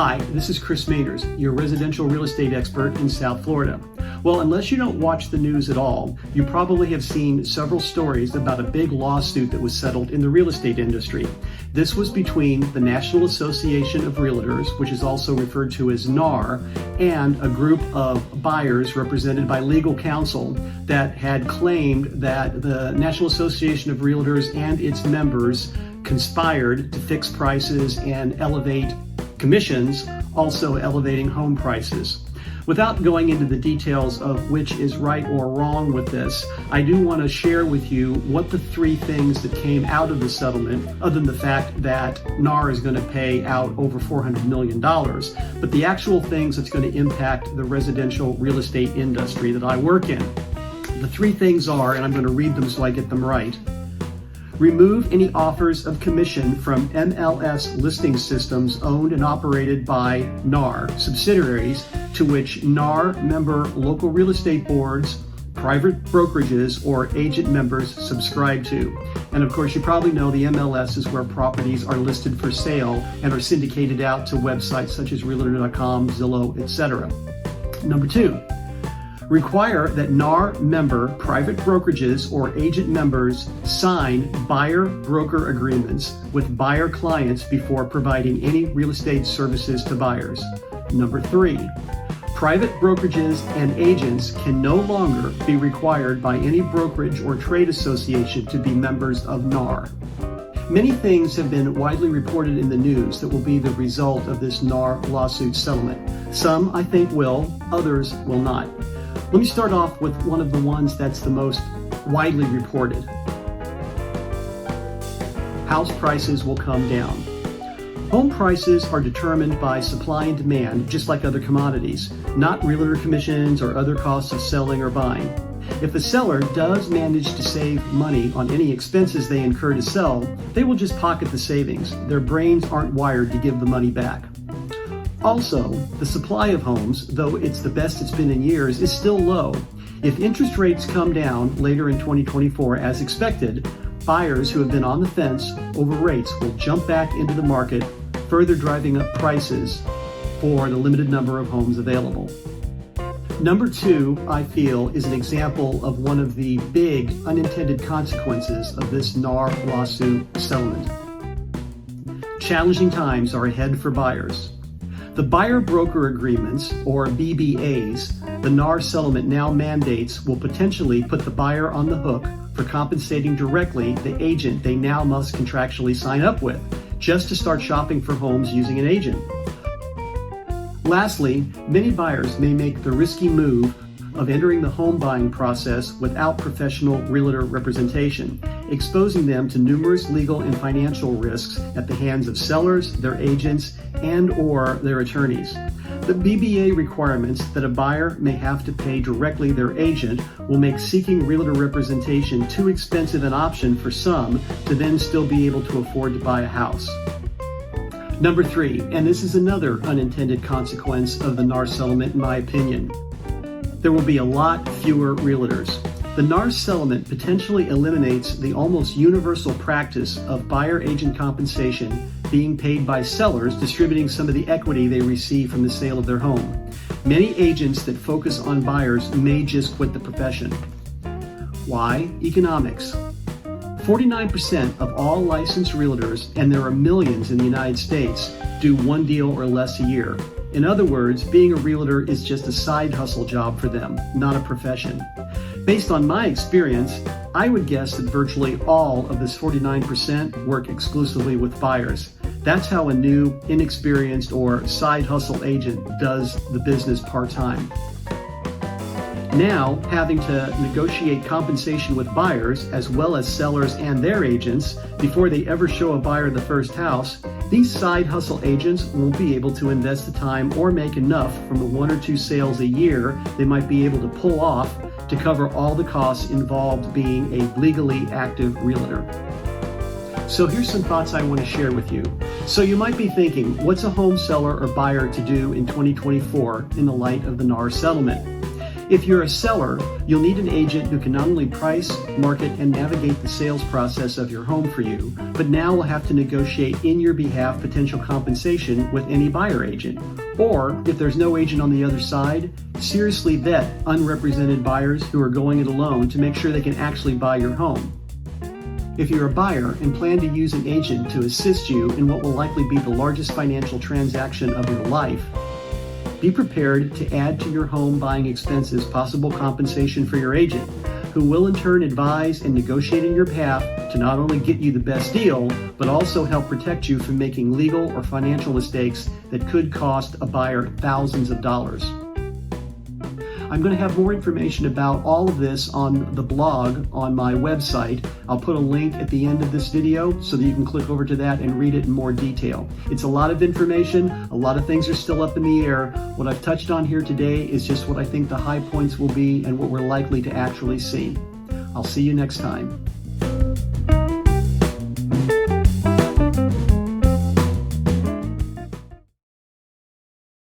Hi, this is Chris Mainers, your residential real estate expert in South Florida. Well, unless you don't watch the news at all, you probably have seen several stories about a big lawsuit that was settled in the real estate industry. This was between the National Association of Realtors, which is also referred to as NAR, and a group of buyers represented by legal counsel that had claimed that the National Association of Realtors and its members conspired to fix prices and elevate commissions, also elevating home prices. Without going into the details of which is right or wrong with this, I do want to share with you what the three things that came out of the settlement, other than the fact that NAR is going to pay out over $400 million, but the actual things that's going to impact the residential real estate industry that I work in. The three things are, and I'm going to read them so I get them right: remove any offers of commission from MLS listing systems owned and operated by NAR subsidiaries to which NAR member local real estate boards, private brokerages, or agent members subscribe to. And of course, you probably know the MLS is where properties are listed for sale and are syndicated out to websites such as Realtor.com, Zillow, etc. Number two, require that NAR member private brokerages or agent members sign buyer-broker agreements with buyer clients before providing any real estate services to buyers. Number three, private brokerages and agents can no longer be required by any brokerage or trade association to be members of NAR. Many things have been widely reported in the news that will be the result of this NAR lawsuit settlement. Some, I think, will, others will not. Let me start off with one of the ones that's the most widely reported. House prices will come down. Home prices are determined by supply and demand, just like other commodities, not realtor commissions or other costs of selling or buying. If a seller does manage to save money on any expenses they incur to sell, they will just pocket the savings. Their brains aren't wired to give the money back. Also, the supply of homes, though it's the best it's been in years, is still low. If interest rates come down later in 2024 as expected, buyers who have been on the fence over rates will jump back into the market, further driving up prices for the limited number of homes available. Number two, I feel, is an example of one of the big unintended consequences of this NAR lawsuit settlement. Challenging times are ahead for buyers. The buyer-broker agreements, or BBAs, the NAR settlement now mandates will potentially put the buyer on the hook for compensating directly the agent they now must contractually sign up with, just to start shopping for homes using an agent. Lastly, many buyers may make the risky move of entering the home buying process without professional realtor representation, exposing them to numerous legal and financial risks at the hands of sellers, their agents, and/or their attorneys. The BBA requirements that a buyer may have to pay directly their agent will make seeking realtor representation too expensive an option for some to then still be able to afford to buy a house. Number three, and this is another unintended consequence of the NAR settlement in my opinion, there will be a lot fewer realtors. The NAR settlement potentially eliminates the almost universal practice of buyer-agent compensation being paid by sellers distributing some of the equity they receive from the sale of their home. Many agents that focus on buyers may just quit the profession. Why? Economics. 49% of all licensed realtors, and there are millions in the United States, do one deal or less a year. In other words, being a realtor is just a side hustle job for them, not a profession. Based on my experience, I would guess that virtually all of this 49% work exclusively with buyers. That's how a new, inexperienced, or side hustle agent does the business part-time. Now, having to negotiate compensation with buyers, as well as sellers and their agents, before they ever show a buyer the first house, these side hustle agents won't be able to invest the time or make enough from the one or two sales a year they might be able to pull off to cover all the costs involved being a legally active realtor. So here's some thoughts I want to share with you. So you might be thinking, what's a home seller or buyer to do in 2024 in the light of the NAR settlement? If you're a seller, you'll need an agent who can not only price, market, and navigate the sales process of your home for you, but now will have to negotiate in your behalf potential compensation with any buyer agent. Or, if there's no agent on the other side, seriously vet unrepresented buyers who are going it alone to make sure they can actually buy your home. If you're a buyer and plan to use an agent to assist you in what will likely be the largest financial transaction of your life, be prepared to add to your home buying expenses possible compensation for your agent, who will in turn advise and negotiate in your behalf to not only get you the best deal, but also help protect you from making legal or financial mistakes that could cost a buyer thousands of dollars. I'm going to have more information about all of this on the blog on my website. I'll put a link at the end of this video so that you can click over to that and read it in more detail. It's a lot of information. A lot of things are still up in the air. What I've touched on here today is just what I think the high points will be and what we're likely to actually see. I'll see you next time.